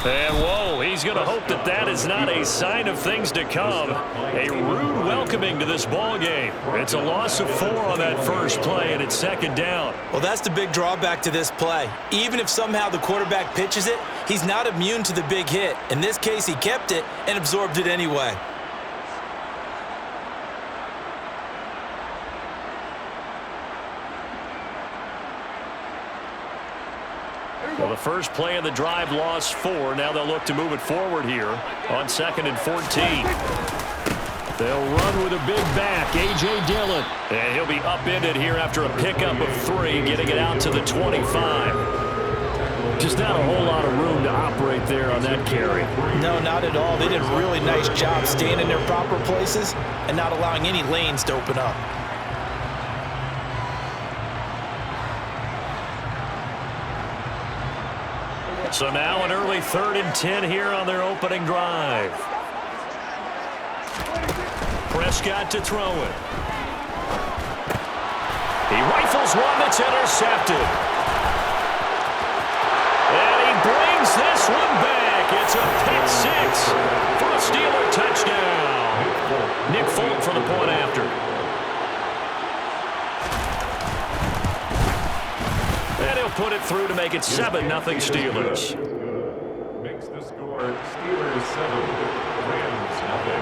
And whoa, he's going to hope that that is not a sign of things to come. A rude welcoming to this ball game. It's a loss of 4 on that first play, and it's second down. Well, that's the big drawback to this play. Even if somehow the quarterback pitches it, he's not immune to the big hit. In this case, he kept it and absorbed it anyway. Well, the first play of the drive lost 4. Now they'll look to move it forward here on 2nd and 14. They'll run with a big back, A.J. Dillon. And he'll be upended here after a pickup of 3, getting it out to the 25. Just not a whole lot of room to operate there on that carry. No, not at all. They did a really nice job staying in their proper places and not allowing any lanes to open up. So now an early 3rd and 10 here on their opening drive. Prescott to throw it. He rifles one that's intercepted. And he brings this one back. It's a pick 6 for a Steeler touchdown. Nick Folk for the point after. And he'll put it through to make it 7-0 Steelers. Makes the score Steelers 7, Rams 0.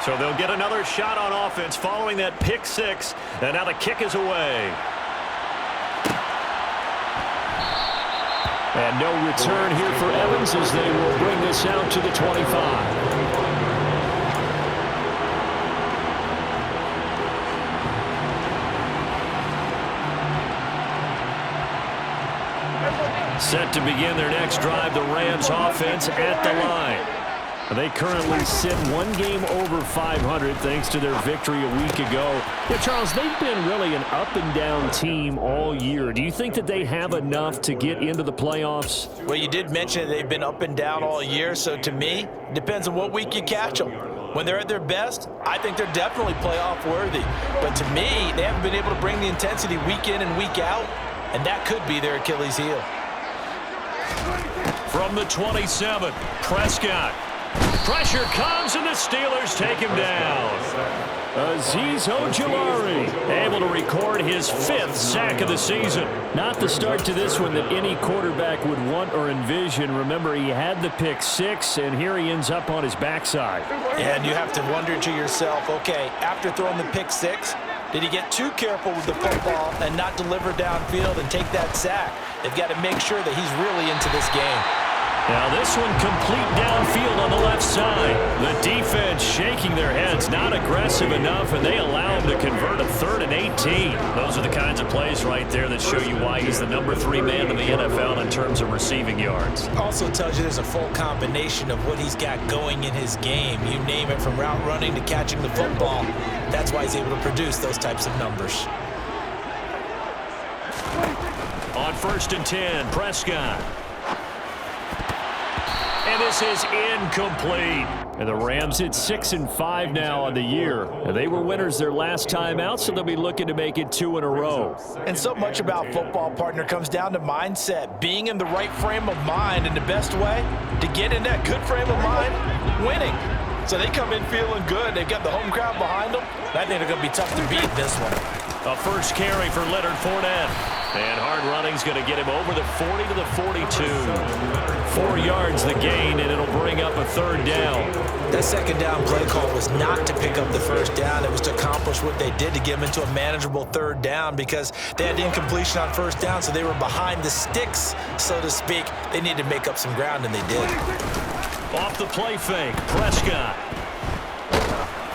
So they'll get another shot on offense following that pick 6. And now the kick is away. And no return here for Evans as they will bring this out to the 25. Set to begin their next drive, the Rams offense at the line. They currently sit 1 game over 500 thanks to their victory a week ago. Yeah, Charles, they've been really an up-and-down team all year. Do you think that they have enough to get into the playoffs? Well, you did mention they've been up and down all year, so to me, it depends on what week you catch them. When they're at their best, I think they're definitely playoff worthy. But to me, they haven't been able to bring the intensity week in and week out, and that could be their Achilles heel. From the 27, Prescott. Pressure comes, and the Steelers take him down. Azeez Ojulari able to record his 5th sack of the season. Not the start to this one that any quarterback would want or envision. Remember, he had the pick 6, and here he ends up on his backside. And you have to wonder to yourself, okay, after throwing the pick 6, did he get too careful with the football and not deliver downfield and take that sack? They've got to make sure that he's really into this game. Now this one complete downfield on the left side. The defense shaking their heads, not aggressive enough, and they allow him to convert a 3rd and 18. Those are the kinds of plays right there that show you why he's the number 3 man in the NFL in terms of receiving yards. Also tells you there's a full combination of what he's got going in his game. You name it, from route running to catching the football. That's why he's able to produce those types of numbers. On 1st and 10, Prescott. And this is incomplete. And the Rams hit 6-5 now on the year. And they were winners their last time out, so they'll be looking to make it 2 in a row. And so much about football, partner, comes down to mindset. Being in the right frame of mind, and the best way to get in that good frame of mind, winning. So they come in feeling good. They've got the home crowd behind them. I think they're going to be tough to beat this one. A first carry for Leonard Fournette. And hard running's going to get him over the 40 to the 42. 4 yards the gain, and it'll bring up a 3rd down. That 2nd down play call was not to pick up the 1st down. It was to accomplish what they did to get them into a manageable 3rd down, because they had incompletion on 1st down, so they were behind the sticks, so to speak. They needed to make up some ground, and they did. Off the play fake, Prescott.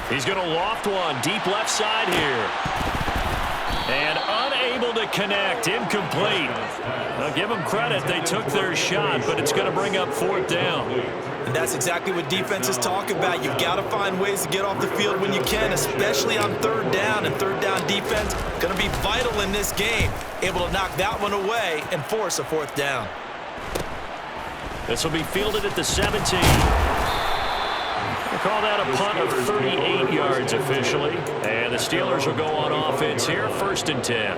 He's going to loft one deep left side here. And unable to connect, incomplete. Now give them credit, they took their shot, but it's going to bring up 4th down. And that's exactly what defenses talk about. You've got to find ways to get off the field when you can, especially on 3rd down. And 3rd down defense going to be vital in this game. Able to knock that one away and force a 4th down. This will be fielded at the 17. Call that a punt of 38 yards officially. And the Steelers will go on offense here, 1st and 10.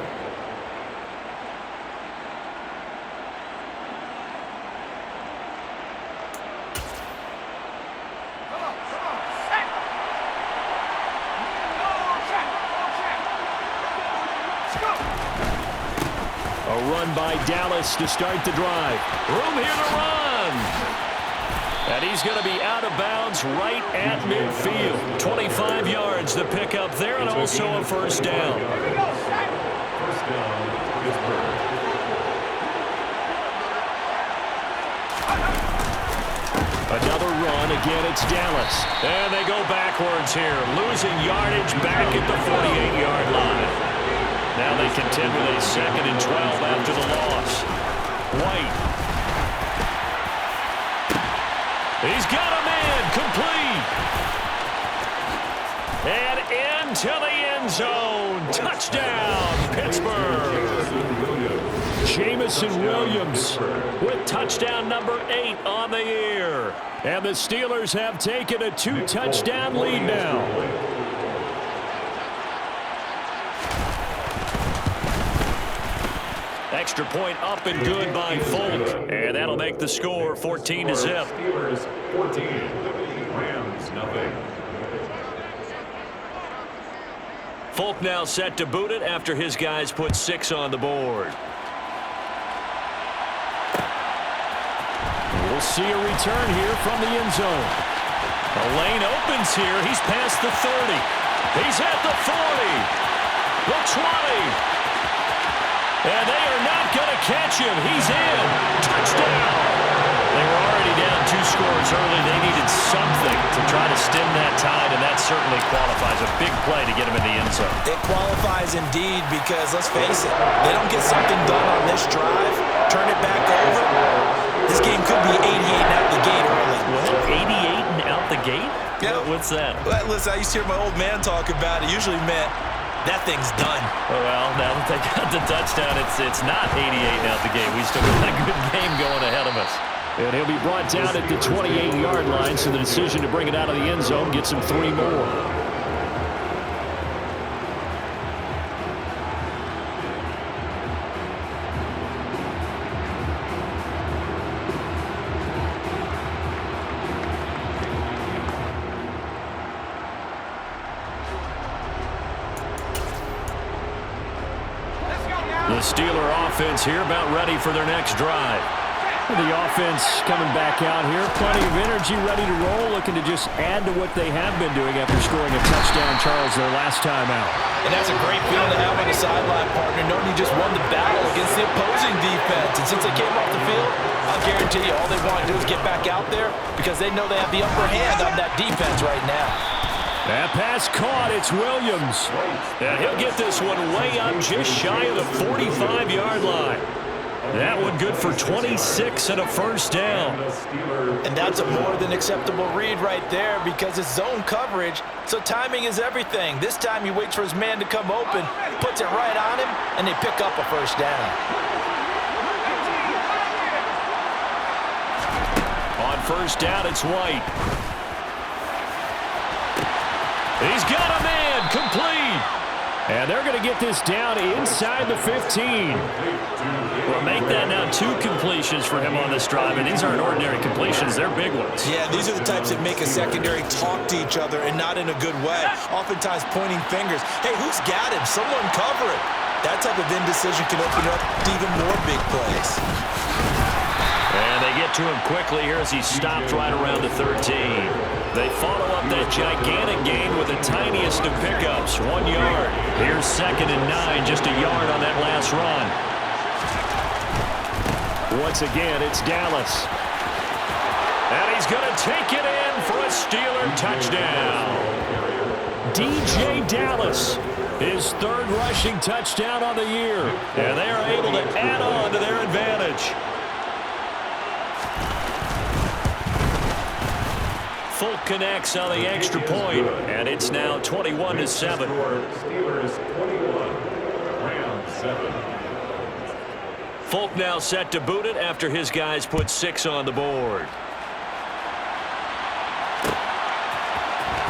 run by Dallas to start the drive. Room here to run. And he's going to be out of bounds right at midfield. 25 yards to pick up there, and also a first down. First down, Pittsburgh. Another run. Again, it's Dallas. And they go backwards here, losing yardage back at the 48-yard line. Now they contend with a 2nd and 12 after the loss. White. He's got a man. Complete. And into the end zone. Touchdown, Pittsburgh. Jamison Williams with touchdown number 8 on the year. And the Steelers have taken a 2-touchdown lead now. Extra point up and good by Folk. And that'll make the score 14-0. Steelers 14, Rams nothing. Folk now set to boot it after his guys put 6 on the board. We'll see a return here from the end zone. The lane opens here. He's past the 30. He's at the 40. The 20. And they are not going to catch him. He's in. Touchdown. They were already down 2 scores early. They needed something to try to stem that tide, and that certainly qualifies. A big play to get him in the end zone. It qualifies indeed because, let's face it, they don't get something done on this drive, turn it back over. This game could be 88 and out the gate early. What? 88 and out the gate? Yeah. What's that? Well, listen, I used to hear my old man talk about it. Usually meant that thing's done. Well, now that they got the touchdown, it's not 88 and out the gate. We still got a good game going ahead of us. And he'll be brought down at the 28-yard line, so the decision to bring it out of the end zone gets him 3 more. The Steeler offense here about ready for their next drive. The offense coming back out here, plenty of energy, ready to roll, looking to just add to what they have been doing after scoring a touchdown, Charles, their last time out. And that's a great feeling to have on the sideline, partner, knowing you just won the battle against the opposing defense. And since they came off the field, I'll guarantee you all they want to do is get back out there because they know they have the upper hand on that defense right now. That pass caught. It's Williams. And he'll get this one way up just shy of the 45-yard line. That one good for 26 and a first down. And that's a more than acceptable read right there because it's zone coverage, so timing is everything. This time he waits for his man to come open, puts it right on him, and they pick up a first down. On first down, it's White. He's got a man, complete. And they're going to get this down inside the 15. Well, make that now 2 completions for him on this drive, and these aren't ordinary completions. They're big ones. Yeah, these are the types that make a secondary talk to each other and not in a good way, oftentimes pointing fingers. Hey, who's got him? Someone cover it. That type of indecision can open up to even more big plays. And they get to him quickly here as he stopped right around the 13. They follow up that gigantic gain with the tiniest of pickups, 1 yard. Here's 2nd and 9, just a yard on that last run. Once again, it's Dallas. And he's going to take it in for a Steeler touchdown. DJ Dallas, his 3rd rushing touchdown on the year. And they are able to add on to their advantage. Folk connects on the extra point, and it's now 21-7. Steelers 21, Rams 7. Folk now set to boot it after his guys put 6 on the board.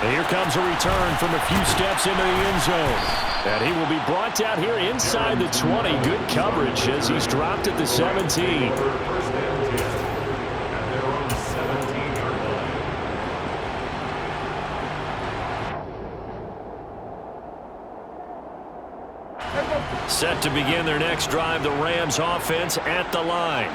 And here comes a return from a few steps into the end zone. And he will be brought down here inside the 20. Good coverage as he's dropped at the 17. First and 10 at their own 17-yard line. Set to begin their next drive, the Rams offense at the line.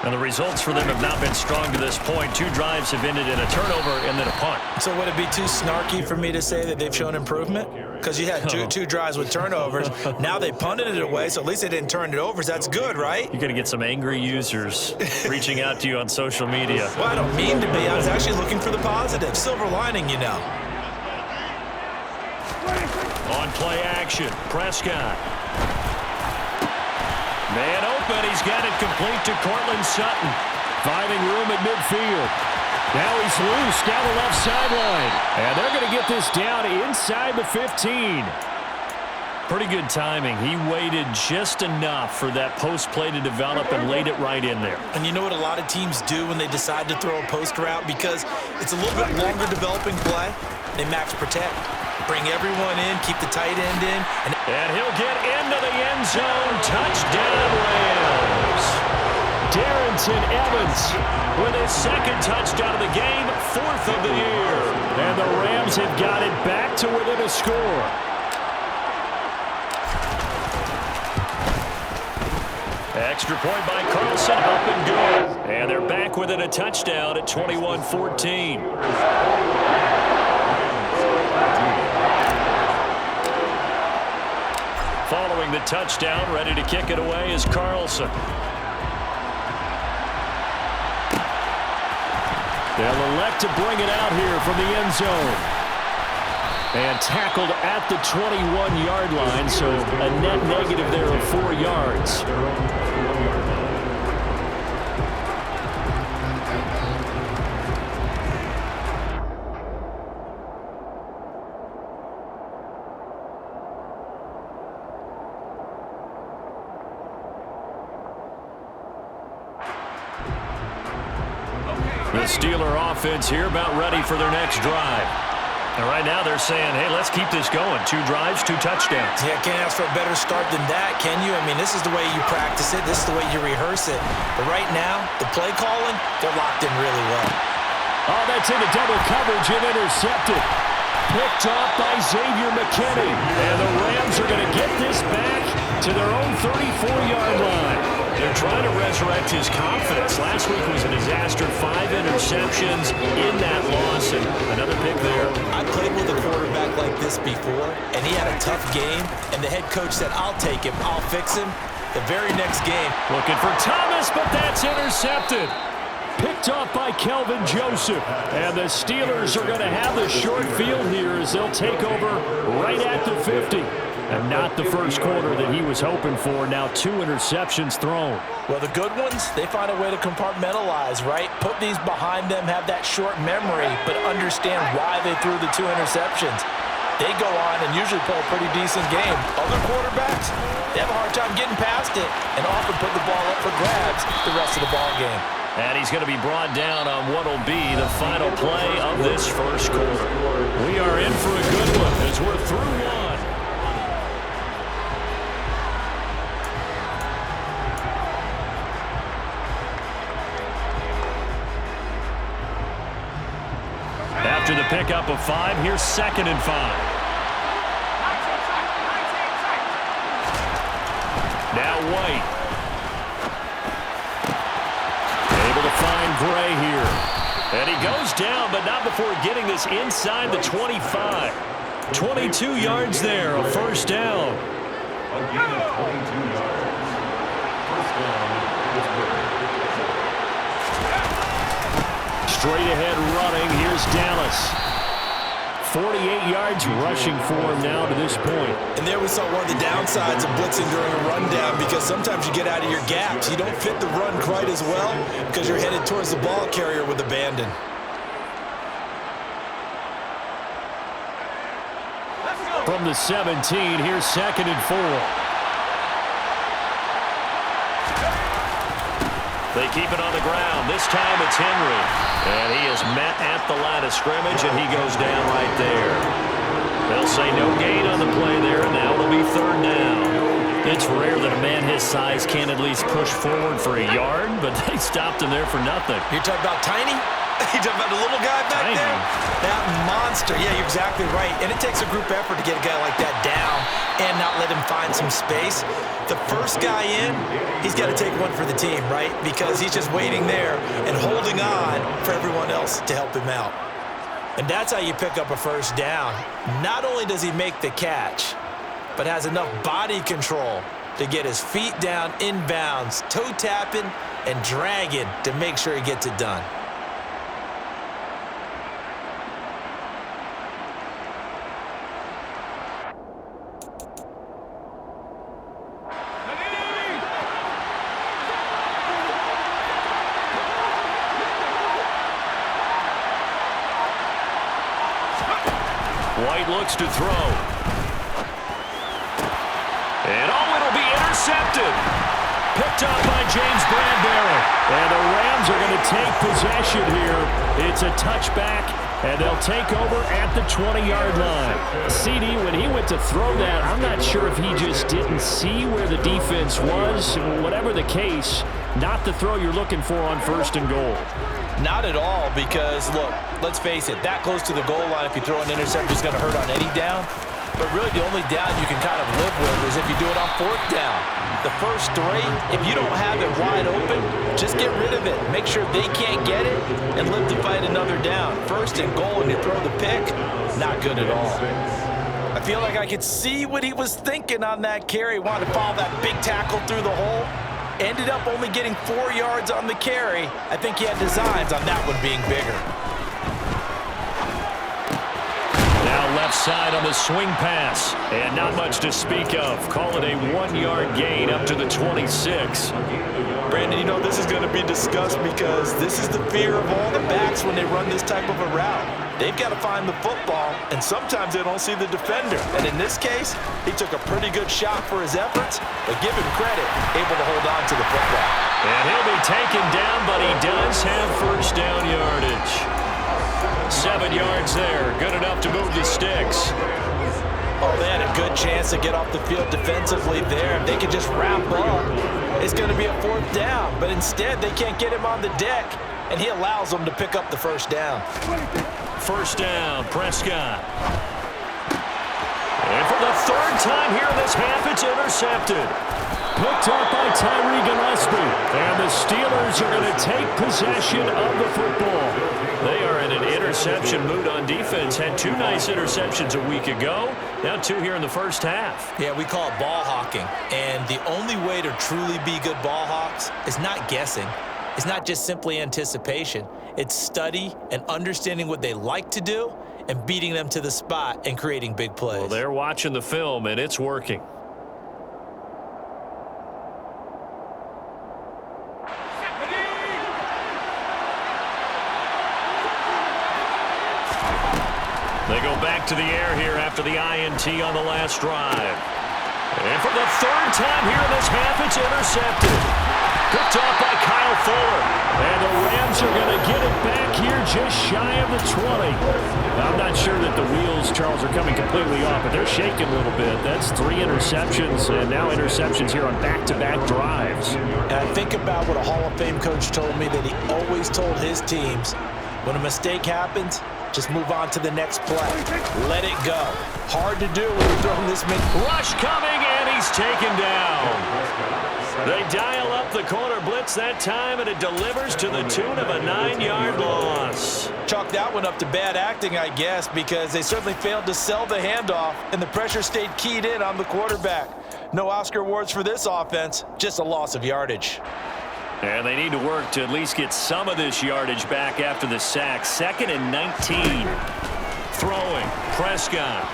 And the results for them have not been strong to this point. 2 drives have ended in a turnover and then a punt. So would it be too snarky for me to say that they've shown improvement? Because you had two drives with turnovers. Now they punted it away, so at least they didn't turn it over. So that's good, right? You're going to get some angry users reaching out to you on social media. Well, I don't mean to be. I was actually looking for the positive. Silver lining, you know. On play action, Prescott. Man open, he's got it complete to Cortland Sutton. Finding room at midfield. Now he's loose down the left sideline. And they're going to get this down inside the 15. Pretty good timing. He waited just enough for that post play to develop and laid it right in there. And you know what a lot of teams do when they decide to throw a post route? Because it's a little bit longer developing play. They max protect. Bring everyone in, keep the tight end in. And he'll get into the end zone. Touchdown, Rams. Darrington Evans with his second touchdown of the game, 4th of the year. And the Rams have got it back to within a score. Extra point by Carlson, up and good. And they're back within a touchdown at 21-14. Following the touchdown, ready to kick it away is Carlson. They'll elect to bring it out here from the end zone. And tackled at the 21-yard line, so a net negative there of 4 yards. The Steeler offense here about ready for their next drive. And right now they're saying, hey, let's keep this going. 2 drives, 2 touchdowns. Yeah, can't ask for a better start than that, can you? I mean, this is the way you practice it. This is the way you rehearse it. But right now, the play calling, they're locked in really well. Oh, that's into double coverage and intercepted. Picked off by Xavier McKinney. And the Rams are going to get this back to their own 34-yard line. They're trying to resurrect his confidence. Last week was a disaster. 5 interceptions in that loss, and another pick there. I played with a quarterback like this before, and he had a tough game, and the head coach said, I'll take him, I'll fix him. The very next game. Looking for Thomas, but that's intercepted. Picked off by Kelvin Joseph. And the Steelers are going to have the short field here as they'll take over right at the 50. And not the first quarter that he was hoping for. Now 2 interceptions thrown. Well, the good ones, they find a way to compartmentalize, right? Put these behind them, have that short memory, but understand why they threw the 2 interceptions. They go on and usually play a pretty decent game. Other quarterbacks, they have a hard time getting past it and often put the ball up for grabs the rest of the ball game. And he's going to be brought down on what will be the final play of this first quarter. We are in for a good one as we're through 1. After the pickup of 5, here's 2nd and 5. Now White. Able to find Gray here. And he goes down, but not before getting this inside the 25. 22 yards there, a first down. A gain of 22 yards. First down, Pittsburgh. Straight ahead running, here's Dallas. 48 yards rushing for him now to this point. And there we saw one of the downsides of blitzing during a rundown, because sometimes you get out of your gaps. You don't fit the run quite as well because you're headed towards the ball carrier with abandon. From the 17, here's 2nd and 4. They keep it on the ground. This time it's Henry. And he is met at the line of scrimmage, and he goes down right there. They'll say no gain on the play there. Now it'll be 3rd down. It's rare that a man his size can't at least push forward for a yard, but they stopped him there for nothing. You're talking about tiny? You're talking about the little guy back Tiny. there? That monster. Yeah, you're exactly right. And it takes a group effort to get a guy like that down and not let him find some space. The first guy in, he's got to take one for the team, right? Because he's just waiting there and holding on for everyone else to help him out. And that's how you pick up a first down. Not only does he make the catch, but has enough body control to get his feet down inbounds, toe tapping and dragging to make sure he gets it done. White looks to throw. And it'll be intercepted. Picked up by James Bradbury. And the Rams are going to take possession here. It's a touchback, and they'll take over at the 20-yard line. CD, when he went to throw that, I'm not sure if he just didn't see where the defense was. Whatever the case, not the throw you're looking for on 1st and goal. Not at all, because, look, let's face it, that close to the goal line, if you throw an interception, is going to hurt on any down. But really, the only down you can kind of live with is if you do it on 4th down. The first 3, if you don't have it wide open, just get rid of it. Make sure they can't get it and live to fight another down. 1st and goal, and you throw the pick, not good at all. I feel like I could see what he was thinking on that carry. Wanted to follow that big tackle through the hole. Ended up only getting 4 yards on the carry. I think he had designs on that one being bigger. Now left side on the swing pass. And not much to speak of. Call it a 1-yard gain up to the 26. Brandon, you know this is going to be discussed because this is the fear of all the backs when they run this type of a route. They've got to find the football, and sometimes they don't see the defender. And in this case, he took a pretty good shot for his efforts, but give him credit, able to hold on to the football. And he'll be taken down, but he does have 1st down yardage. 7 yards there, good enough to move the sticks. Oh, they had a good chance to get off the field defensively there. If they could just wrap up, it's going to be a 4th down. But instead, they can't get him on the deck, and he allows them to pick up the 1st down. 1st down, Prescott. And for the 3rd time here in this half, it's intercepted. Picked up by Tyree Gillespie. And the Steelers are going to take possession of the football. They are in an interception mood on defense. Had 2 nice interceptions a week ago. Now 2 here in the 1st half. Yeah, we call it ball hawking. And the only way to truly be good ball hawks is not guessing. It's not just simply anticipation. It's study and understanding what they like to do and beating them to the spot and creating big plays. Well, they're watching the film, and it's working. They go back to the air here after the INT on the last drive. And for the 3rd time here in this half, it's intercepted. Picked off by Kyle Fuller. And the Rams are going to get it back here just shy of the 20. I'm not sure that the wheels, Charles, are coming completely off, but they're shaking a little bit. That's 3 interceptions, and now interceptions here on back-to-back drives. And I think about what a Hall of Fame coach told me that he always told his teams, when a mistake happens, just move on to the next play. Let it go. Hard to do when you're throwing this many. Rush coming, and he's taken down. They dial up the corner blitz that time, and it delivers to the tune of a 9-yard loss. Chalk that one up to bad acting, I guess, because they certainly failed to sell the handoff, and the pressure stayed keyed in on the quarterback. No Oscar awards for this offense, just a loss of yardage. And they need to work to at least get some of this yardage back after the sack. 2nd and 19. Throwing. Prescott.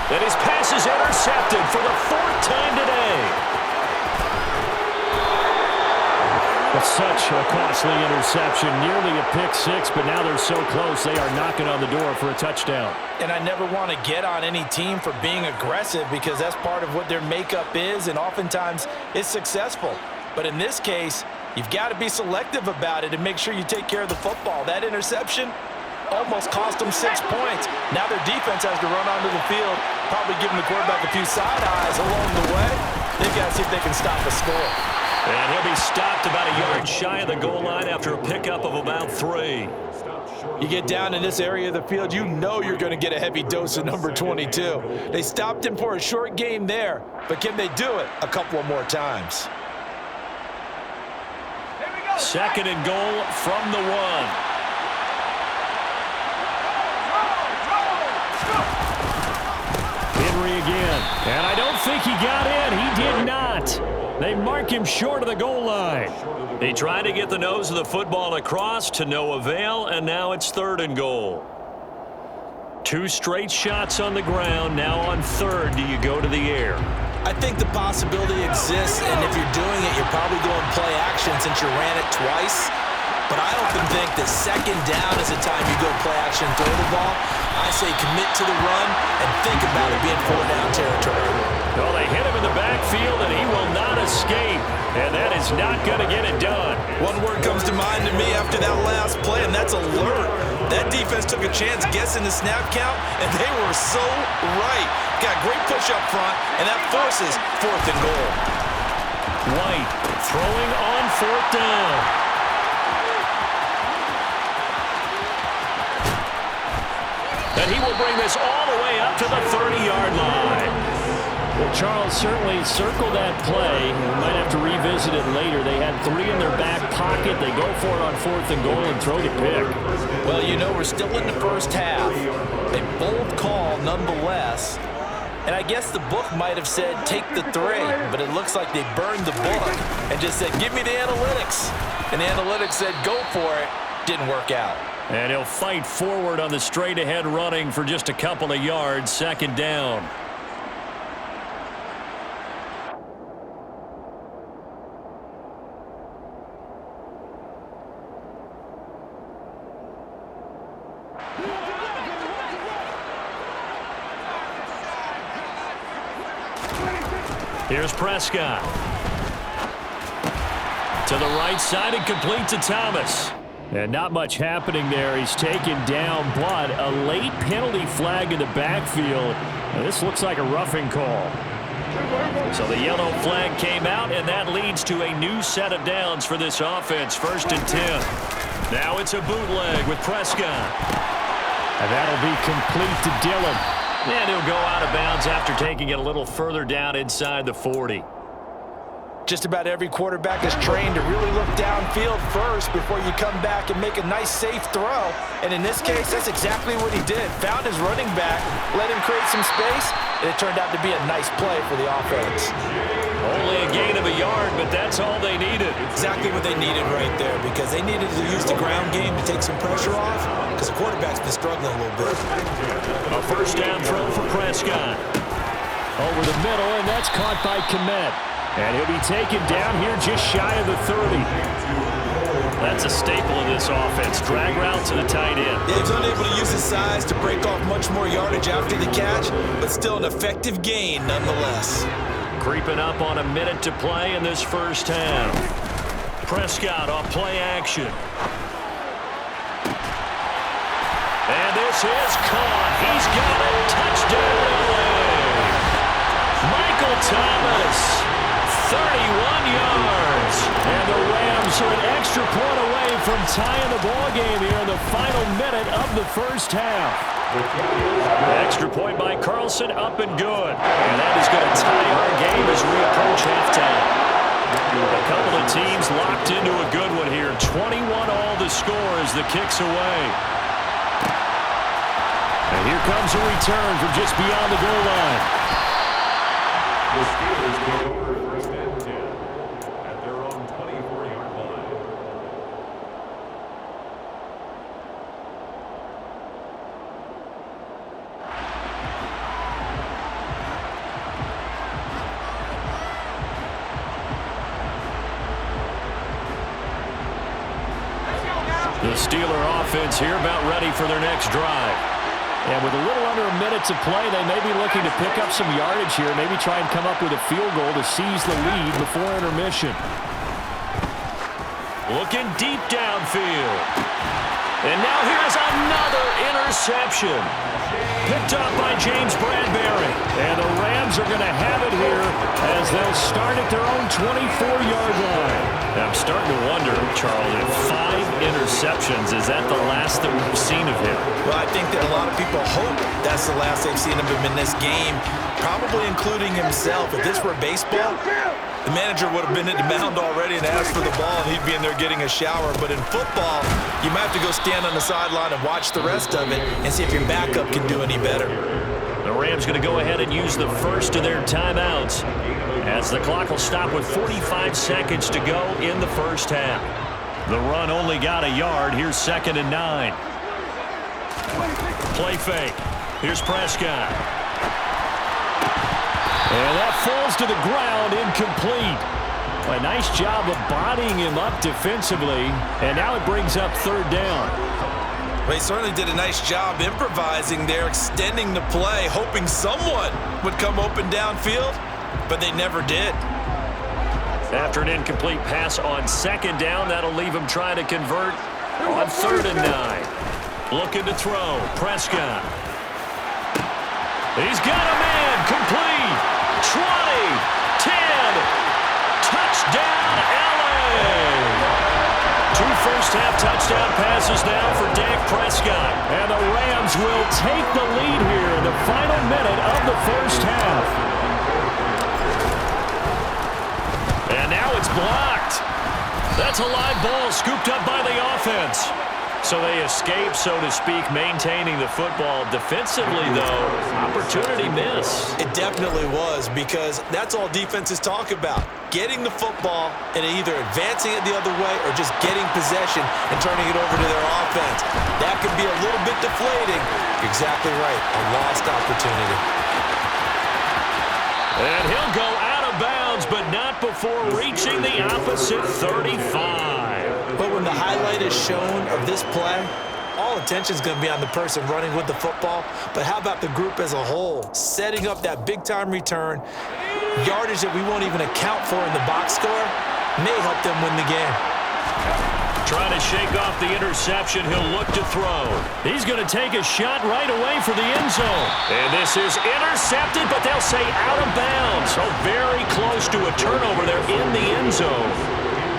And his pass is intercepted for the 4th time today. It's such a costly interception. Nearly a pick-6, but now they're so close they are knocking on the door for a touchdown. And I never want to get on any team for being aggressive because that's part of what their makeup is, and oftentimes it's successful. But in this case, you've got to be selective about it and make sure you take care of the football. That interception almost cost them 6 points. Now their defense has to run onto the field Probably giving the quarterback a few side eyes along the way. They've got to see if they can stop a score. And he'll be stopped about a yard shy of the goal line after a pickup of about 3. You get down in this area of the field, you know you're going to get a heavy dose of number 22. They stopped him for a short game there, but can they do it a couple of more times? Second and goal from the 1. Henry again. And I don't think he got in. He did not. They mark him short of the goal line. He tried to get the nose of the football across to no avail, and now it's 3rd and goal. 2 straight shots on the ground. Now on 3rd, do you go to the air? I think the possibility exists, and if you're doing it, you're probably going play action since you ran it twice. But I often think that 2nd down is the time you go play action, throw the ball. I say commit to the run and think about it being 4-down territory. Well, they hit him in the backfield, and he will not escape. And that is not going to get it done. One word comes to mind to me after that last play, and that's alert. That defense took a chance guessing the snap count, and they were so right. Got great push up front, and that forces 4th and goal. White throwing on 4th down. And he will bring this all the way up to the 30-yard line. Well, Charles certainly circled that play. We might have to revisit it later. They had 3 in their back pocket. They go for it on 4th and goal and throw the pick. Well, you know, we're still in the first half. A bold call nonetheless. And I guess the book might have said take the 3, but it looks like they burned the book and just said, give me the analytics. And the analytics said, go for it. Didn't work out. And he'll fight forward on the straight-ahead running for just a couple of yards. 2nd down. Here's Prescott. To the right side and complete to Thomas. And not much happening there. He's taken down, but a late penalty flag in the backfield. Now, this looks like a roughing call. So the yellow flag came out, and that leads to a new set of downs for this offense. 1st and 10. Now it's a bootleg with Prescott. And that'll be complete to Dillon. And he'll go out of bounds after taking it a little further down inside the 40. Just about every quarterback is trained to really look downfield first before you come back and make a nice, safe throw. And in this case, that's exactly what he did. Found his running back, let him create some space, and it turned out to be a nice play for the offense. Only a gain of a yard, but that's all they needed. Exactly what they needed right there, because they needed to use the ground game to take some pressure off, because the quarterback's been struggling a little bit. A 1st down throw for Prescott. Over the middle, and that's caught by Kmet. And he'll be taken down here just shy of the 30. That's a staple of this offense. Drag route to the tight end. Yeah, he's unable to use his size to break off much more yardage after the catch, but still an effective gain nonetheless. Creeping up on a minute to play in this first half. Prescott on play action. And this is caught. He's got a touchdown. Michael Thomas. 31 yards. And the Rams are an extra point away from tying the ball game here in the final minute of the first half. The extra point by Carlson, up and good. And that is going to tie our game as we approach halftime. A couple of teams locked into a good one here. 21 all the score as the kick's away. And here comes a return from just beyond the goal line. The Steelers take over 1st and 10 at their own 24-yard line. The Steeler offense here about ready for their next drive. And with a little under a minute to play, they may be looking to pick up some yardage here, maybe try and come up with a field goal to seize the lead before intermission. Looking deep downfield. And now here's another interception. picked up by James Bradbury. And the Rams are going to have it here as they'll start at their own 24-yard line. I'm starting to wonder, Charles, if 5 interceptions, is that the last that we've seen of him? Well, I think that a lot of people hope that's the last they've seen of him in this game, probably including himself. If this were baseball, the manager would have been at the mound already and asked for the ball, and he'd be in there getting a shower. But in football, you might have to go stand on the sideline and watch the rest of it and see if your backup can do any better. The Rams going to go ahead and use the first of their timeouts as the clock will stop with 45 seconds to go in the first half. The run only got a yard. Here's 2nd and 9. Play fake. Here's Prescott. And that falls to the ground, incomplete. A nice job of bodying him up defensively, and now it brings up 3rd down. They certainly did a nice job improvising there, extending the play, hoping someone would come open downfield, but they never did. After an incomplete pass on 2nd down, that'll leave him trying to convert on 3rd and 9. Looking to throw. Prescott. He's got a man. Complete. 20. 10. Touchdown, LA. 2 first-half touchdown passes now for Dak Prescott. And the Rams will take the lead here in the final minute of the first half. And now it's blocked. That's a live ball scooped up by the offense. So they escape, so to speak, maintaining the football. Defensively, though, opportunity miss. It definitely was, because that's all defenses talk about. Getting the football and either advancing it the other way or just getting possession and turning it over to their offense. That could be a little bit deflating. You're exactly right. A lost opportunity. And he'll go out of bounds, but not before reaching the opposite 35. But when the highlight is shown of this play, all attention is going to be on the person running with the football. But how about the group as a whole? Setting up that big-time return, yardage that we won't even account for in the box score, may help them win the game. Trying to shake off the interception, he'll look to throw. He's going to take a shot right away for the end zone. And this is intercepted, but they'll say out of bounds. So very close to a turnover there in the end zone.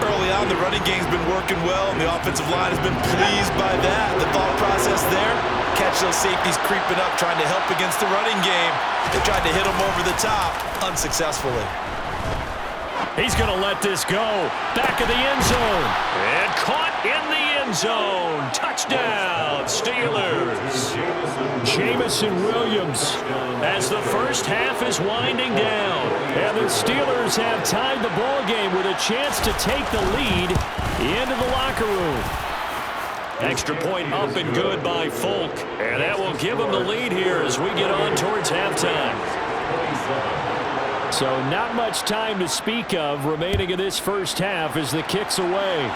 Early on, the running game's been working well, and the offensive line has been pleased by that. The thought process there, catch those safeties creeping up, trying to help against the running game. They tried to hit them over the top, unsuccessfully. He's going to let this go. Back of the end zone. And caught in the end zone. Touchdown, Steelers. Jamison Williams as the first half is winding down. And the Steelers have tied the ball game with a chance to take the lead into the locker room. Extra point up and good by Folk. And that will give them the lead here as we get on towards halftime. So not much time to speak of remaining in this first half as the kick's away.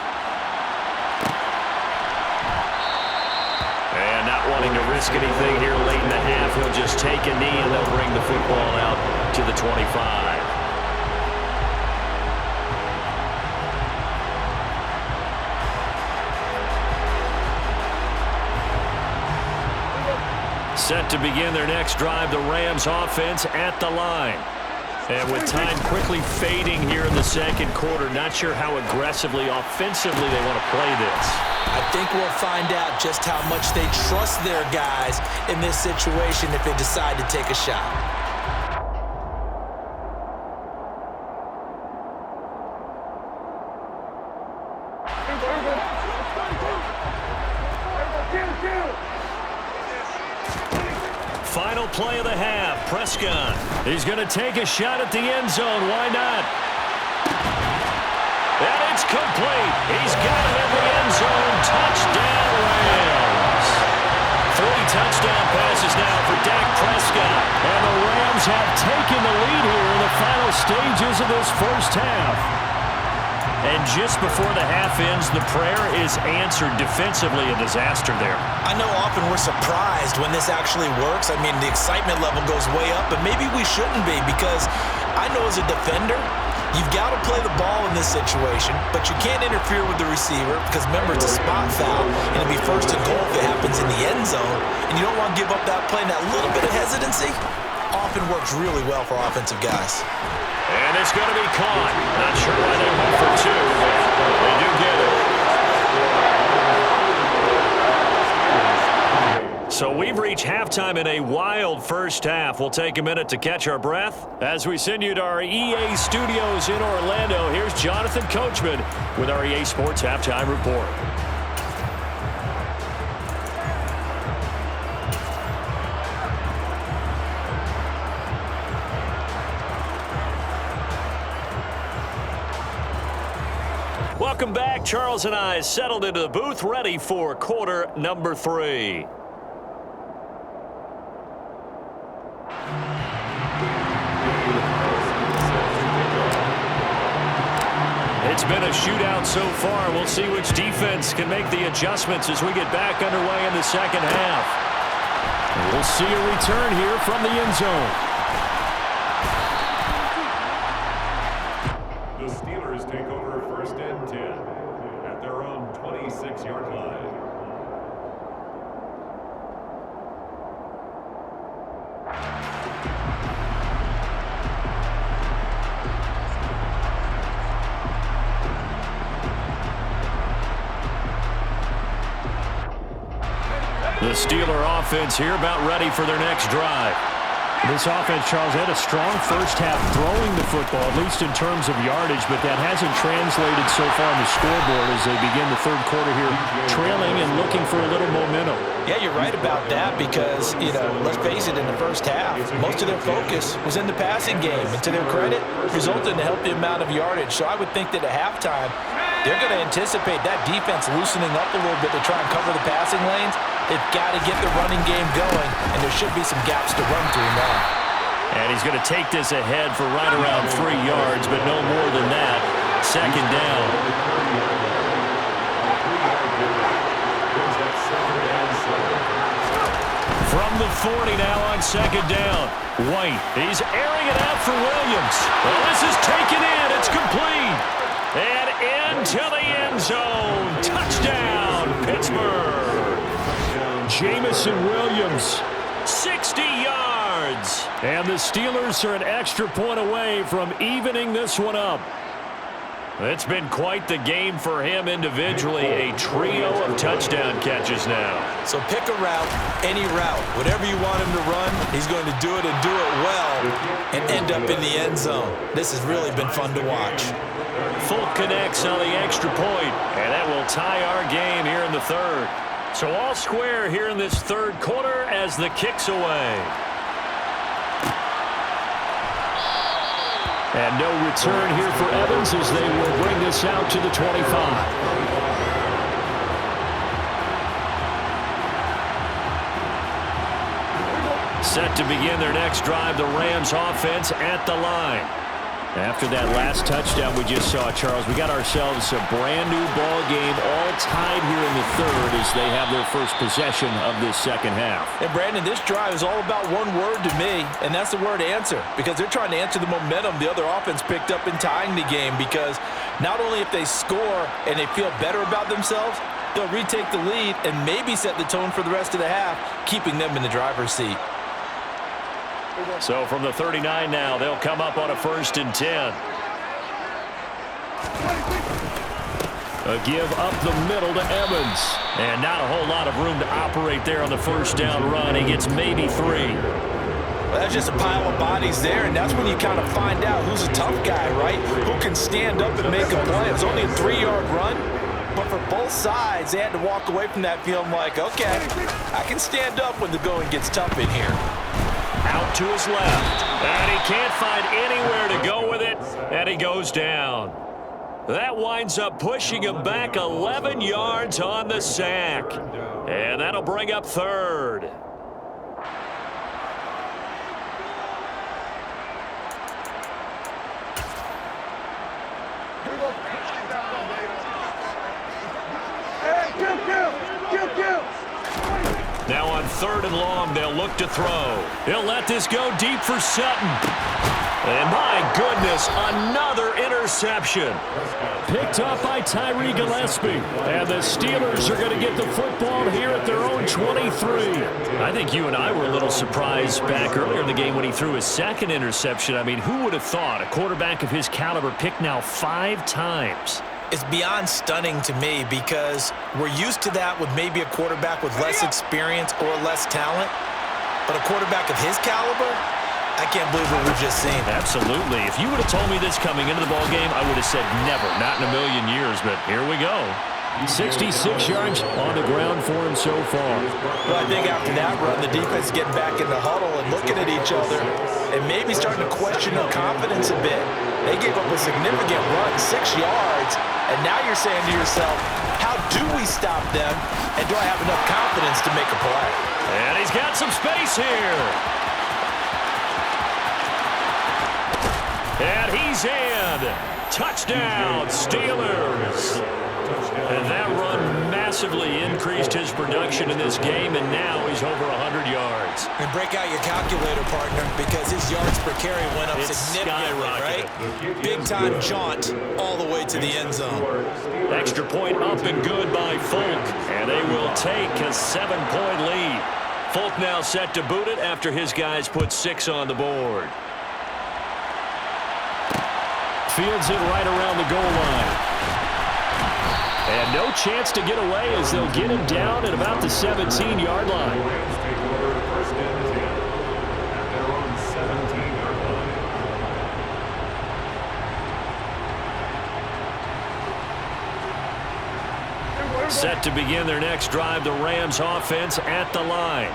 And not wanting to risk anything here late in the half, he'll just take a knee and they'll bring the football out to the 25. Set to begin their next drive, the Rams offense at the line. And with time quickly fading here in the second quarter, not sure how aggressively, offensively they want to play this. I think we'll find out just how much they trust their guys in this situation if they decide to take a shot. Final play of the half, Prescott. He's going to take a shot at the end zone. Why not? And it's complete. He's got it in the end zone. Touchdown, Rams. 3 touchdown passes now for Dak Prescott. And the Rams have taken the lead here in the final stages of this first half. And just before the half ends, the prayer is answered. Defensively, a disaster there. I know often we're surprised when this actually works. I mean, the excitement level goes way up, but maybe we shouldn't be, because I know as a defender, You've got to play the ball in this situation, but you can't interfere with the receiver because, remember, it's a spot foul, and it'll be first and goal if it happens in the end zone, and you don't want to give up that play. And that little bit of hesitancy often works really well for offensive guys. And it's going to be caught. Not sure why they went for two, but they do get it. So we've reached halftime in a wild first half. We'll take a minute to catch our breath as we send you to our EA studios in Orlando. Here's Jonathan Coachman with our EA Sports Halftime Report. Welcome back. Charles and I settled into the booth, ready for quarter number 3. It's been a shootout so far. We'll see which defense can make the adjustments as we get back underway in the second half. We'll see a return here from the end zone. The Steelers take over first and 10 at their own 26-yard line. The Steeler offense here about ready for their next drive. This offense, Charles, had a strong first half throwing the football, at least in terms of yardage, but that hasn't translated so far on the scoreboard as they begin the third quarter here, trailing and looking for a little momentum. Yeah, you're right about that because, let's face it, in the first half, most of their focus was in the passing game. And to their credit, resulted in a healthy amount of yardage. So I would think that at halftime, they're going to anticipate that defense loosening up a little bit to try and cover the passing lanes. They've got to get the running game going, and there should be some gaps to run through now. And he's going to take this ahead for right around 3 yards, but no more than that. Second down. From the 40 now on second down. White, he's airing it out for Williams. Well, this is taken in. It's complete. And into the end zone. Touchdown, Pittsburgh. Jamison Williams. 60 yards. And the Steelers are an extra point away from evening this one up. It's been quite the game for him individually. A trio of touchdown catches now. So pick a route, any route. Whatever you want him to run, he's going to do it and do it well and end up in the end zone. This has really been fun to watch. Fulk connects on the extra point, and that will tie our game here in the third. So all square here in this third quarter as the kick's away. And no return here for Evans as they will bring this out to the 25. Set to begin their next drive, the Rams offense at the line. After that last touchdown we just saw, Charles, we got ourselves a brand-new ball game, all tied here in the third as they have their first possession of this second half. And, Brandon, this drive is all about one word to me, and that's the word answer, because they're trying to answer the momentum the other offense picked up in tying the game, because not only if they score and they feel better about themselves, they'll retake the lead and maybe set the tone for the rest of the half, keeping them in the driver's seat. So from the 39 now, they'll come up on a 1st and 10. A give up the middle to Evans. And not a whole lot of room to operate there on the first down run. He gets maybe 3. Well, that's just a pile of bodies there, and that's when you kind of find out who's a tough guy, right? Who can stand up and make a play. It was only a 3-yard run, but for both sides, they had to walk away from that feeling like, okay, I can stand up when the going gets tough in here. Out to his left, and he can't find anywhere to go with it, and he goes down. That winds up pushing him back 11 yards on the sack, and that'll bring up third. Now on 3rd and long, they'll look to throw. He'll let this go deep for Sutton. And my goodness, another interception. Picked up by Tyree Gillespie. And the Steelers are going to get the football here at their own 23. I think you and I were a little surprised back earlier in the game when he threw his second interception. I mean, who would have thought a quarterback of his caliber picked now 5 times? It's beyond stunning to me because we're used to that with maybe a quarterback with less experience or less talent. But a quarterback of his caliber, I can't believe what we've just seen. Absolutely. If you would have told me this coming into the ballgame, I would have said never, not in a million years, but here we go. 66 yards on the ground for him so far. Well, I think after that run, the defense is getting back in the huddle and looking at each other and maybe starting to question their confidence a bit. They gave up a significant run, 6 yards, and now you're saying to yourself, how do we stop them, and do I have enough confidence to make a play? And he's got some space here. And he's in. Touchdown, Steelers. And that run massively increased his production in this game, and now he's over 100 yards. And break out your calculator, partner, because his yards per carry went up It's significantly, right? skyrocketed. Big-time jaunt all the way to the end zone. Extra point up and good by Folk, and they will take a 7-point lead. Folk now set to boot it after his guys put 6 on the board. Fields it right around the goal line. And no chance to get away as they'll get him down at about the 17-yard line. Rams take over the first and 10 at their own 17-yard line. Set to begin their next drive, the Rams offense at the line.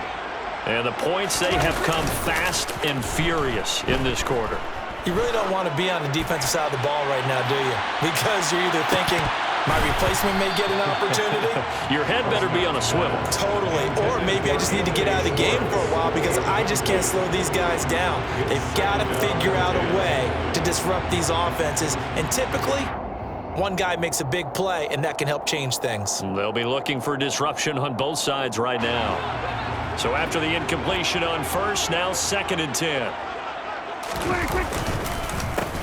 And the points, they have come fast and furious in this quarter. You really don't want to be on the defensive side of the ball right now, do you? Because you're either thinking, my replacement may get an opportunity. Your head better be on a swivel. Totally. Or maybe I just need to get out of the game for a while because I just can't slow these guys down. They've got to figure out a way to disrupt these offenses. And typically, one guy makes a big play, and that can help change things. They'll be looking for disruption on both sides right now. So after the incompletion on first, now 2nd and 10.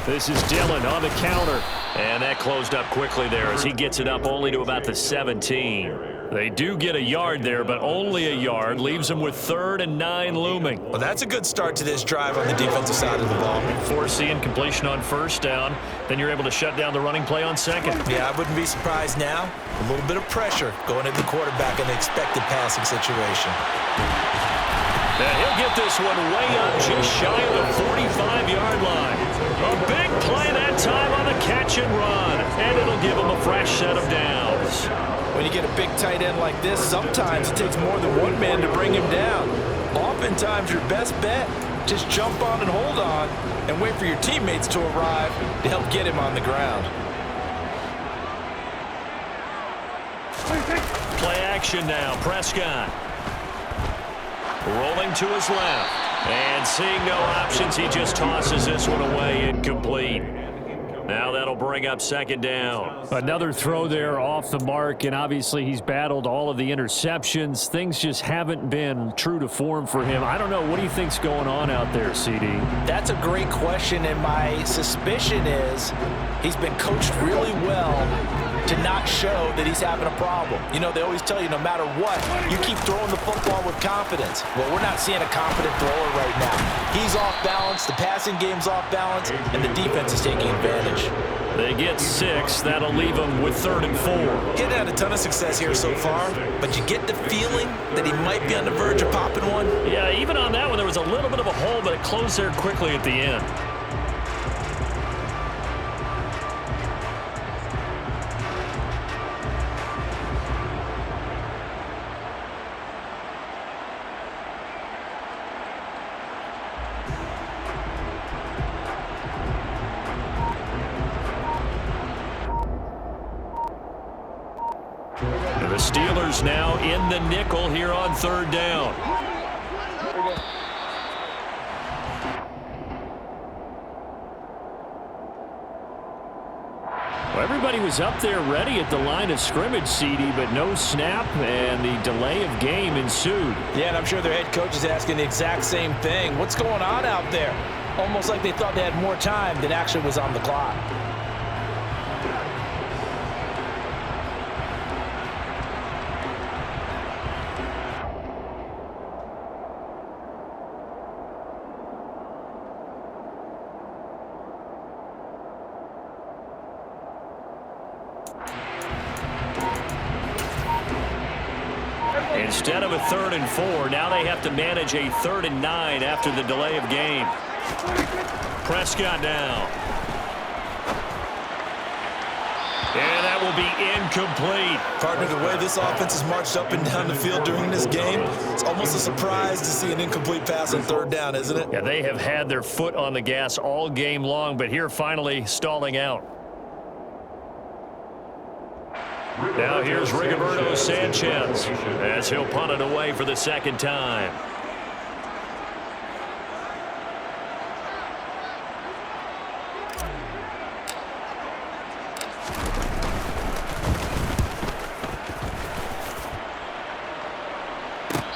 This is Dillon on the counter. And that closed up quickly there as he gets it up only to about the 17. They do get a yard there, but only a yard. Leaves them with 3rd and 9 looming. Well, that's a good start to this drive on the defensive side of the ball. Force the incompletion on first down. Then you're able to shut down the running play on second. Yeah, I wouldn't be surprised now. A little bit of pressure going at the quarterback in the expected passing situation. And he'll get this one way up just shy of the 45-yard line. A big play that time on the catch and run. And it'll give him a fresh set of downs. When you get a big tight end like this, sometimes it takes more than one man to bring him down. Oftentimes, your best bet, just jump on and hold on and wait for your teammates to arrive to help get him on the ground. Play action now. Prescott. Rolling to his left. And seeing no options, he just tosses this one away, incomplete. Now that'll bring up 2nd down. Another throw there off the mark, and obviously he's battled all of the interceptions. Things just haven't been true to form for him. I don't know. What do you think's going on out there, CD? That's a great question, and my suspicion is he's been coached really well to not show that he's having a problem. You know, they always tell you no matter what, you keep throwing the football with confidence. Well, we're not seeing a confident thrower right now. He's off balance, the passing game's off balance, and the defense is taking advantage. They get 6. That'll leave them with 3rd and 4. Getting had a ton of success here so far, but you get the feeling that he might be on the verge of popping one. Yeah, even on that one, there was a little bit of a hole, but it closed there quickly at the end. The Steelers now in the nickel here on 3rd down. Well, everybody was up there ready at the line of scrimmage, CD, but no snap, and the delay of game ensued. Yeah, and I'm sure their head coach is asking the exact same thing. What's going on out there? almost like they thought they had more time than actually was on the clock. Instead of a 3rd and 4, now they have to manage a 3rd and 9 after the delay of game. Prescott now. And that will be incomplete. Partner, the way this offense has marched up and down the field during this game, it's almost a surprise to see an incomplete pass on 3rd down, isn't it? Yeah, they have had their foot on the gas all game long, but here finally stalling out. Now here's Rigoberto Sanchez as he'll punt it away for the 2nd time.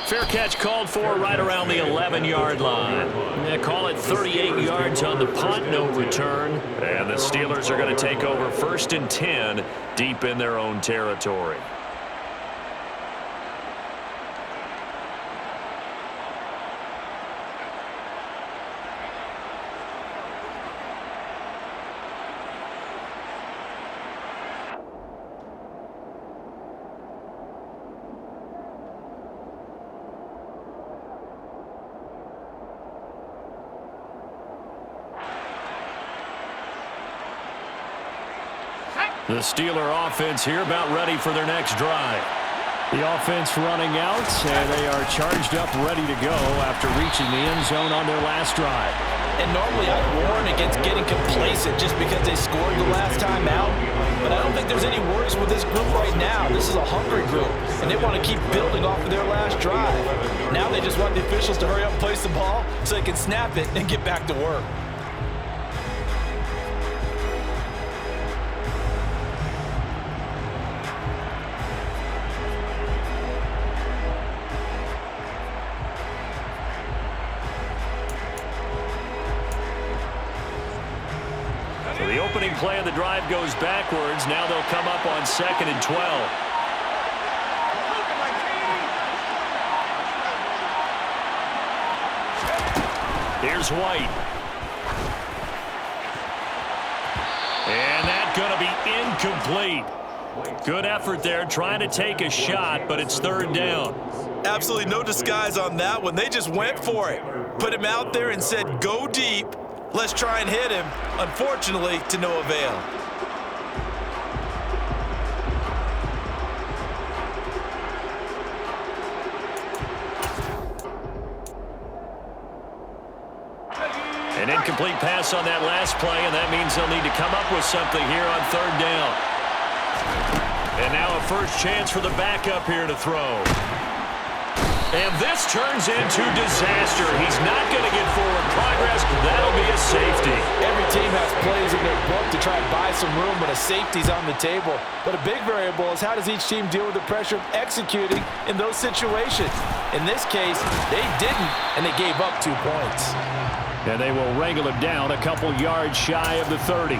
Fair catch called for right around the 11-yard line. They call it 38 yards on the punt, no return. And the Steelers are going to take over 1st and 10 deep in their own territory. The Steeler offense here about ready for their next drive. The offense running out, and they are charged up, ready to go after reaching the end zone on their last drive. And normally I'd warn against getting complacent just because they scored the last time out. But I don't think there's any worries with this group right now. This is a hungry group, and they want to keep building off of their last drive. Now they just want the officials to hurry up and place the ball so they can snap it and get back to work. The opening play of the drive goes backwards. Now they'll come up on 2nd and 12. Here's White. And that's going to be incomplete. Good effort there trying to take a shot, but it's 3rd down. Absolutely no disguise on that one. They just went for it. Put him out there and said, go deep. Let's try and hit him. Unfortunately, to no avail. An incomplete pass on that last play, and that means they'll need to come up with something here on 3rd down. And now a first chance for the backup here to throw. And this turns into disaster. He's not going to get forward progress. That'll be a safety. Every team has plays in their book to try and buy some room when a safety's on the table. But a big variable is how does each team deal with the pressure of executing in those situations. In this case, they didn't, and they gave up 2 points. And they will wrangle it down a couple yards shy of the 30.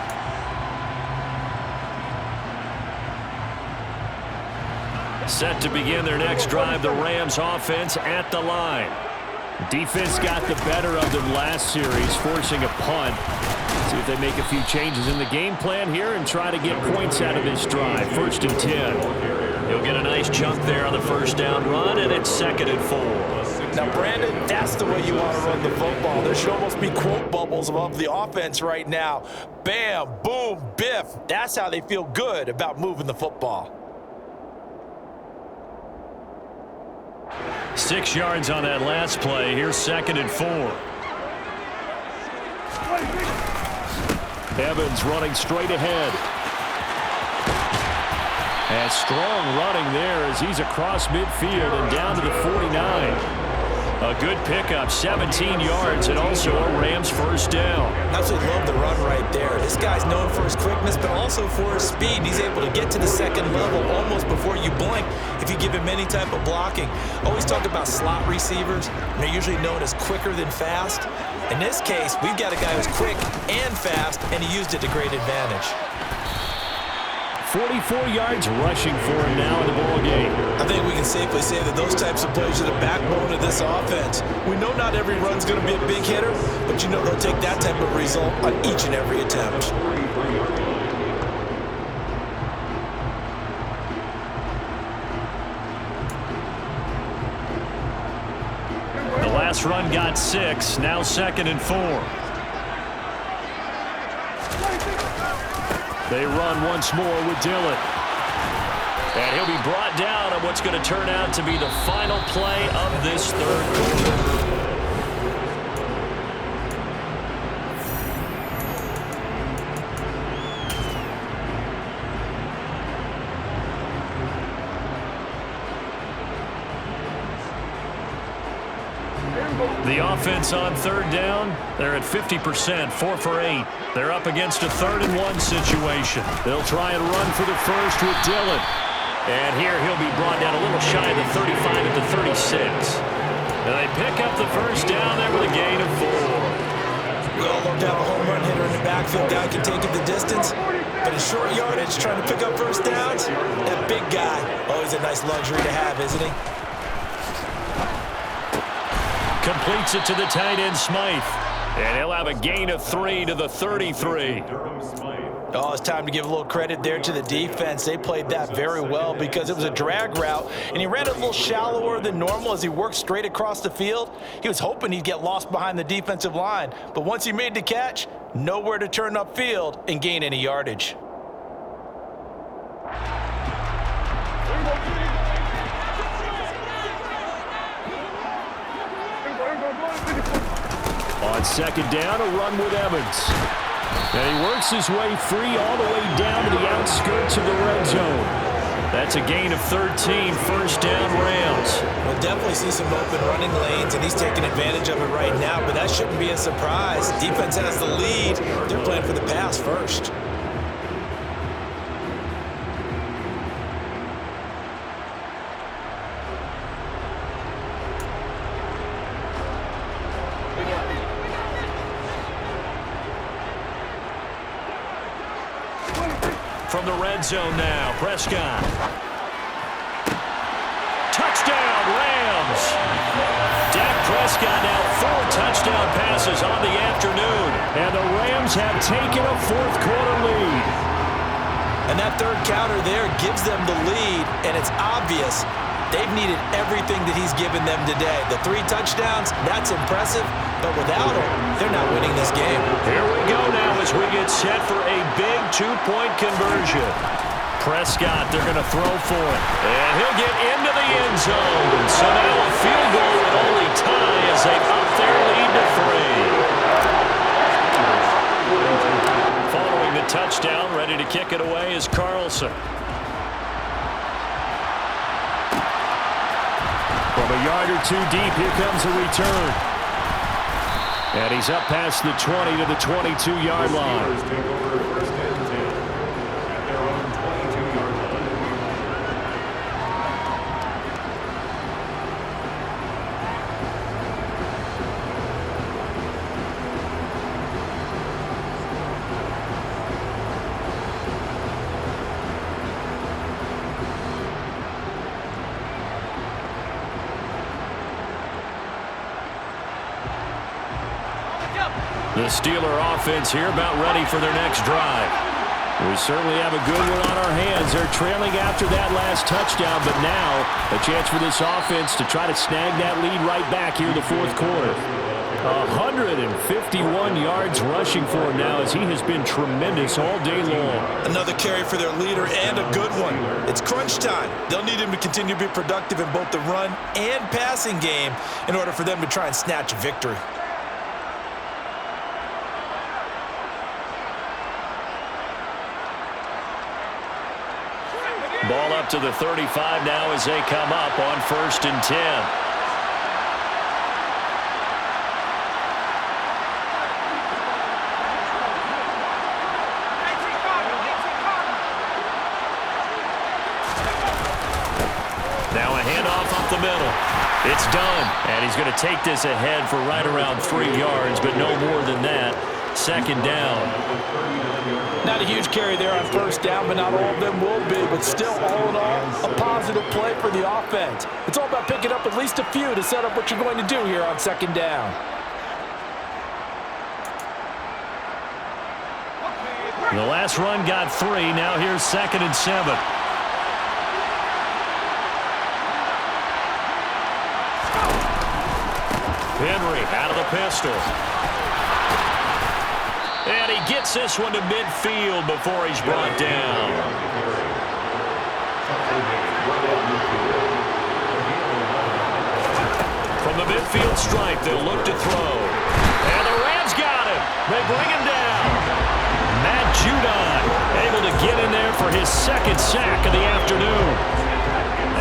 Set to begin their next drive, the Rams offense at the line. Defense got the better of them last series, forcing a punt. See if they make a few changes in the game plan here and try to get points out of this drive. 1st and 10. He'll get a nice chunk there on the 1st down run, and it's 2nd and 4. Now, Brandon, that's the way you want to run the football. There should almost be quote bubbles above the offense right now. Bam, boom, biff. That's how they feel good about moving the football. 6 yards on that last play. Here's 2nd and 4. Evans running straight ahead. And strong running there as he's across midfield and down to the 49. A good pickup, 17 yards, and also a Rams first down. Absolutely love the run right there. This guy's known for his quickness, but also for his speed. He's able to get to the second level almost before you blink if you give him any type of blocking. Always talk about slot receivers, and they're usually known as quicker than fast. In this case, we've got a guy who's quick and fast, and he used it to great advantage. 44 yards rushing for him now in the ball game. I think we can safely say that those types of plays are the backbone of this offense. We know not every run's going to be a big hitter, but you know they'll take that type of result on each and every attempt. The last run got 6, now 2nd and 4. They run once more with Dillon. And he'll be brought down on what's going to turn out to be the final play of this third quarter. The offense on third down, they're at 50%, 4 for 8. They're up against a 3rd and 1 situation. They'll try and run for the first with Dillon. And here he'll be brought down a little shy of the 35 at the 36. And they pick up the first down there with a gain of 4. We all love to have a home run hitter in the backfield. Guy can take it the distance. But in short yardage, trying to pick up first downs, that big guy, always a nice luxury to have, isn't he? Completes it to the tight end, Smythe. And he'll have a gain of 3 to the 33. Oh, it's time to give a little credit there to the defense. They played that very well because it was a drag route, and he ran it a little shallower than normal as he worked straight across the field. He was hoping he'd get lost behind the defensive line, but once he made the catch, nowhere to turn upfield and gain any yardage. On second down, a run with Evans. And he works his way free all the way down to the outskirts of the red zone. That's a gain of 13, first down Rams. We'll definitely see some open running lanes, and he's taking advantage of it right now, but that shouldn't be a surprise. Defense has the lead. They're playing for the pass first. From the red zone now, Prescott. Touchdown, Rams. Dak Prescott now 4 touchdown passes on the afternoon. And the Rams have taken a fourth-quarter lead. And that third counter there gives them the lead, and it's obvious they've needed everything that he's given them today. The 3 touchdowns, that's impressive, but without him, they're not winning this game. Here we go now as we get set for a big 2-point conversion. Prescott, they're going to throw for it. And he'll get into the end zone. So now a field goal would only tie as they up their lead to 3. Following the touchdown, ready to kick it away is Carlson. From a yard or 2 deep, here comes a return. And he's up past the 20 to the 22-yard line. The Steeler offense here about ready for their next drive. We certainly have a good one on our hands. They're trailing after that last touchdown, but now a chance for this offense to try to snag that lead right back here in the fourth quarter. 151 yards rushing for him now as he has been tremendous all day long. Another carry for their leader and a good one. It's crunch time. They'll need him to continue to be productive in both the run and passing game in order for them to try and snatch a victory. Ball up to the 35 now as they come up on 1st and 10. the middle. It's done. And he's going to take this ahead for right around 3 yards, but no more than that. Second down. Not a huge carry there on first down, but not all of them will be. But still, all in all, a positive play for the offense. It's all about picking up at least a few to set up what you're going to do here on second down. The last run got 3. Now here's 2nd and 7. Henry out of the pistol. And he gets this one to midfield before he's brought down. From the midfield stripe, they'll look to throw. And the Rams got him. They bring him down. Matt Judon able to get in there for his 2nd sack of the afternoon.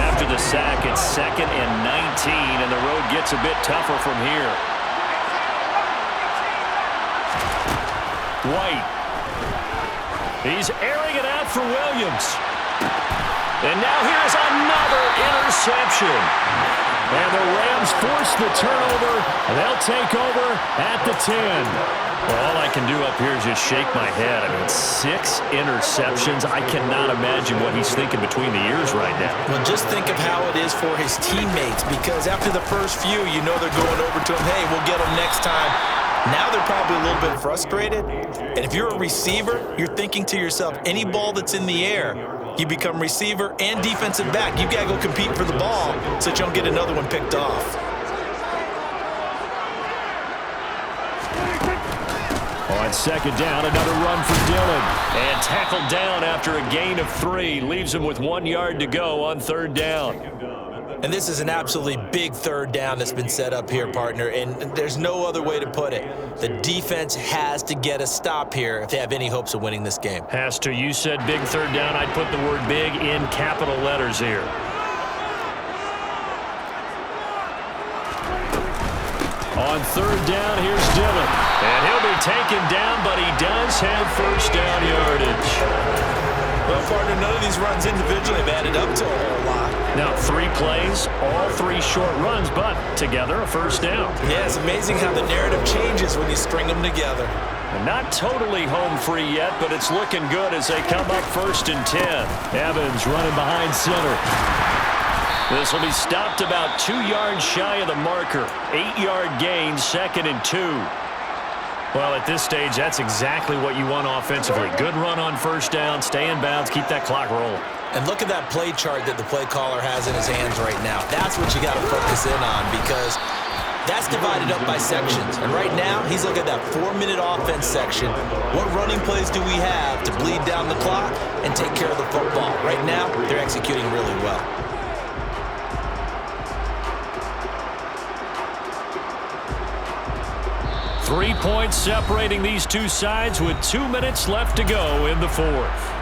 After the sack, it's 2nd and 19, and the road gets a bit tougher from here. White. He's airing it out for Williams. And now here's another interception. And the Rams force the turnover, and they'll take over at the 10. Well, all I can do up here is just shake my head. I mean, 6 interceptions. I cannot imagine what he's thinking between the ears right now. Well, just think of how it is for his teammates, because after the first few, you know they're going over to him, hey, we'll get him next time. Now they're probably a little bit frustrated. And if you're a receiver, you're thinking to yourself, any ball that's in the air, you become receiver and defensive back. You've got to go compete for the ball so that you don't get another one picked off. On second down, another run for Dillon. And tackled down after a gain of 3. Leaves him with 1 yard to go on 3rd down. And this is an absolutely big 3rd down that's been set up here, partner, and there's no other way to put it. The defense has to get a stop here if they have any hopes of winning this game. Has to. You said big 3rd down. I'd put the word big in capital letters here. On 3rd down, here's Dillon. And he'll be taken down, but he does have first down yardage. Well, partner, none of these runs individually have added up to a whole lot. Now, 3 plays, all 3 short runs, but together a first down. Yeah, it's amazing how the narrative changes when you string them together. And not totally home free yet, but it's looking good as they come up 1st and 10. Evans running behind center. This will be stopped about 2 yards shy of the marker. 8-yard gain, 2nd and 2. Well, at this stage, that's exactly what you want offensively. Good run on first down, stay in bounds, keep that clock rolling. And look at that play chart that the play caller has in his hands right now. That's what you got to focus in on, because that's divided up by sections. And right now, he's looking at that 4-minute offense section. What running plays do we have to bleed down the clock and take care of the football? Right now, they're executing really well. Three points separating these two sides with 2 minutes left to go in the 4th.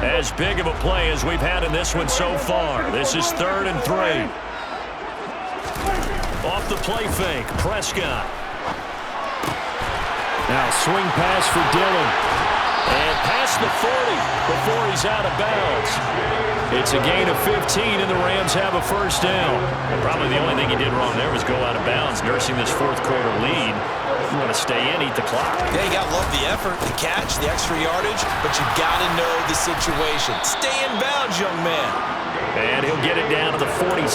As big of a play as we've had in this one so far. This is 3rd and 3. Off the play fake, Prescott. Now swing pass for Dillon. And past the 40 before he's out of bounds. It's a gain of 15, and the Rams have a first down. Well, probably the only thing he did wrong there was go out of bounds, nursing this 4th quarter lead. You want to stay in, eat the clock. Yeah, you got to love the effort, the catch, the extra yardage, but you got to know the situation. Stay in bounds, young man. And he'll get it down to the 47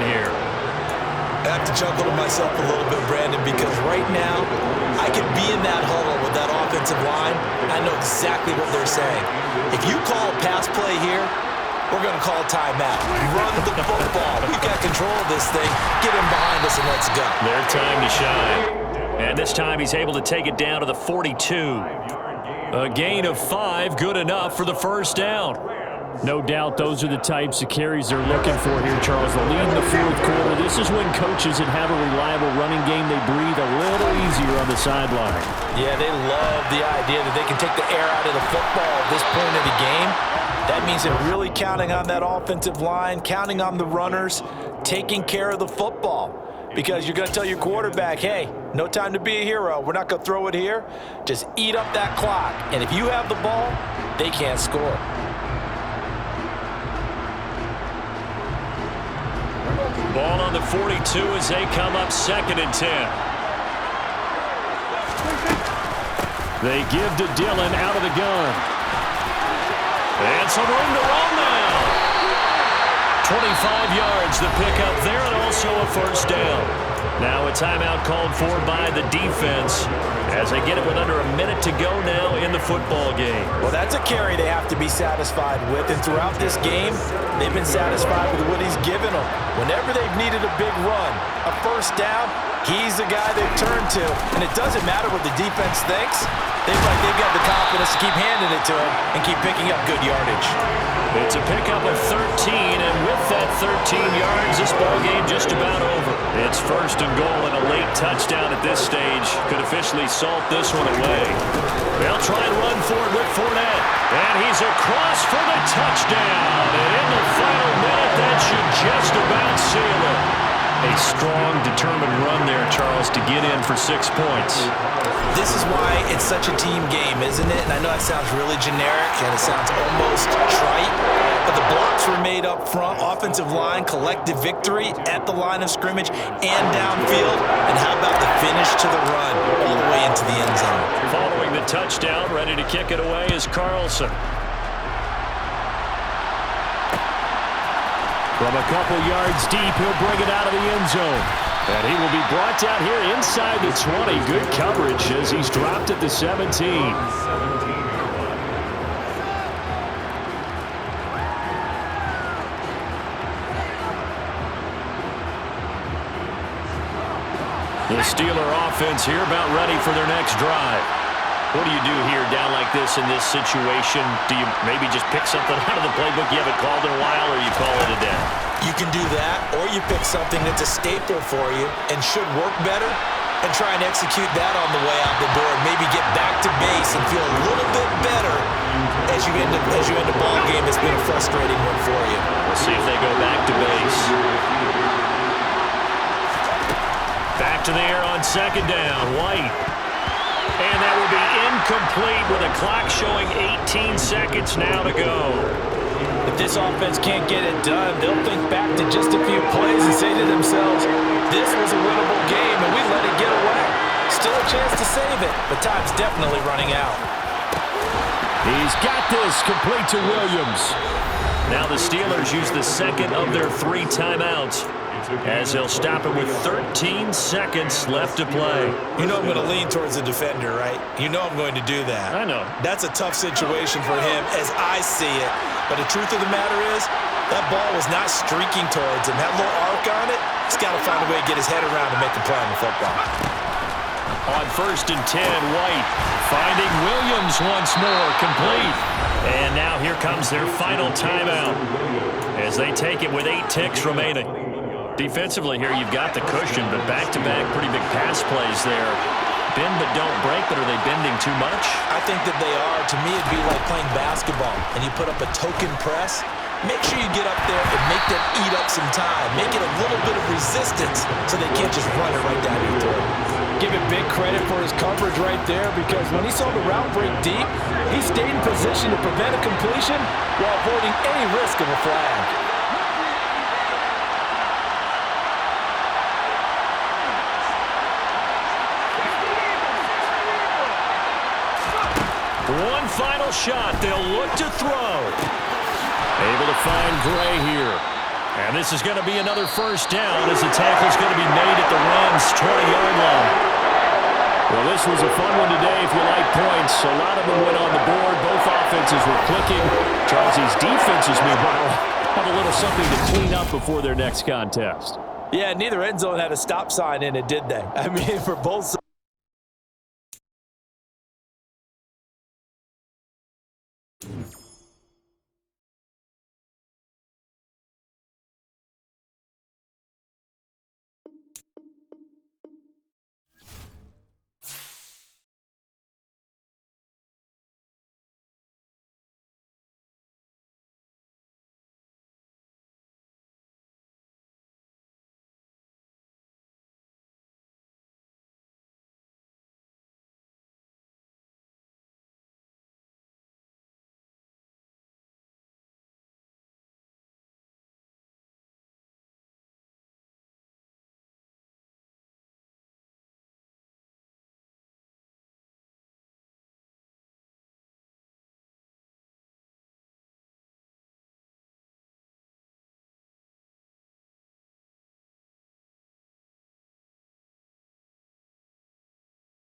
here. I have to chuckle to myself a little bit, Brandon, because right now I could be in that huddle with that offensive line. I know exactly what they're saying. If you call a pass play here, we're going to call timeout. Run the football. We've got control of this thing. Get him behind us and let's go. Their time to shine. And this time he's able to take it down to the 42. A gain of 5, good enough for the first down. No doubt those are the types of carries they're looking for here, Charles. The lead in the 4th quarter. This is when coaches that have a reliable running game, they breathe a little easier on the sideline. Yeah, they love the idea that they can take the air out of the football at this point of the game. That means they're really counting on that offensive line, counting on the runners, taking care of the football. Because you're going to tell your quarterback, hey, No time to be a hero. We're not going to throw it here. Just eat up that clock. And if you have the ball, they can't score. Ball on the 42 as they come up 2nd and 10. They give to Dillon out of the gun. And some room to roll now. 25 yards the pickup there, and also a first down. Now a timeout called for by the defense as they get it with under a minute to go now in the football game. Well, that's a carry they have to be satisfied with, and throughout this game, they've been satisfied with what he's given them. Whenever they've needed a big run, a first down, he's the guy they've turned to, and it doesn't matter what the defense thinks. They've got the confidence to keep handing it to him and keep picking up good yardage. It's a pickup of 13, and with that 13 yards, this ball game just about over. It's 1st and goal, and a late touchdown at this stage could officially salt this one away. They'll try and run for it with Fournette, and he's across for the touchdown. And in the final minute, that should just about seal it. A strong, determined run there, Charles, to get in for 6 points. This is why it's such a team game, isn't it? And I know that sounds really generic and it sounds almost trite, but the blocks were made up front, offensive line, collective victory at the line of scrimmage and downfield. And how about the finish to the run all the way into the end zone? Following the touchdown, ready to kick it away is Carlson. From a couple yards deep, he'll bring it out of the end zone. And he will be brought down here inside the 20. Good coverage as he's dropped at the 17. The Steeler offense here about ready for their next drive. What do you do here down like this in this situation? Do you maybe just pick something out of the playbook you haven't called in a while, or you call it a day? You can do that, or you pick something that's a staple for you and should work better and try and execute that on the way out the door and maybe get back to base and feel a little bit better as you end a ball game that's been a frustrating one for you. We'll see if they go back to base. Back to the air on 2nd down. White. And that will be incomplete with a clock showing 18 seconds now to go. If this offense can't get it done, they'll think back to just a few plays and say to themselves, this was a winnable game and we let it get away. Still a chance to save it, but time's definitely running out. He's got this complete to Williams. Now the Steelers use the 2nd of their 3 timeouts as they'll stop it with 13 seconds left to play. You know I'm going to lean towards the defender, right? You know I'm going to do that. I know. That's a tough situation for him as I see it. But the truth of the matter is, that ball was not streaking towards him. That little arc on it, he's got to find a way to get his head around and make the play on the football. On 1st and 10, White finding Williams once more, complete. And now here comes their final timeout as they take it with 8 ticks remaining. Defensively here, you've got the cushion, but back-to-back pretty big pass plays there. Bend but don't break, but are they bending too much? I think that they are. To me, it'd be like playing basketball, and you put up a token press. Make sure you get up there and make them eat up some time. Make it a little bit of resistance so they can't just run it right down your throat. Give him big credit for his coverage right there, because when he saw the route break deep, he stayed in position to prevent a completion while avoiding any risk of a flag. One final shot. They'll look to throw. Able to find Gray here. And this is going to be another first down as the tackle's going to be made at the Rams' 20-yard line. Well, this was a fun one today if you like points. A lot of them went on the board. Both offenses were clicking. Charles's defenses, meanwhile, have a little something to clean up before their next contest. Yeah, neither end zone had a stop sign in it, did they? I mean, for both sides.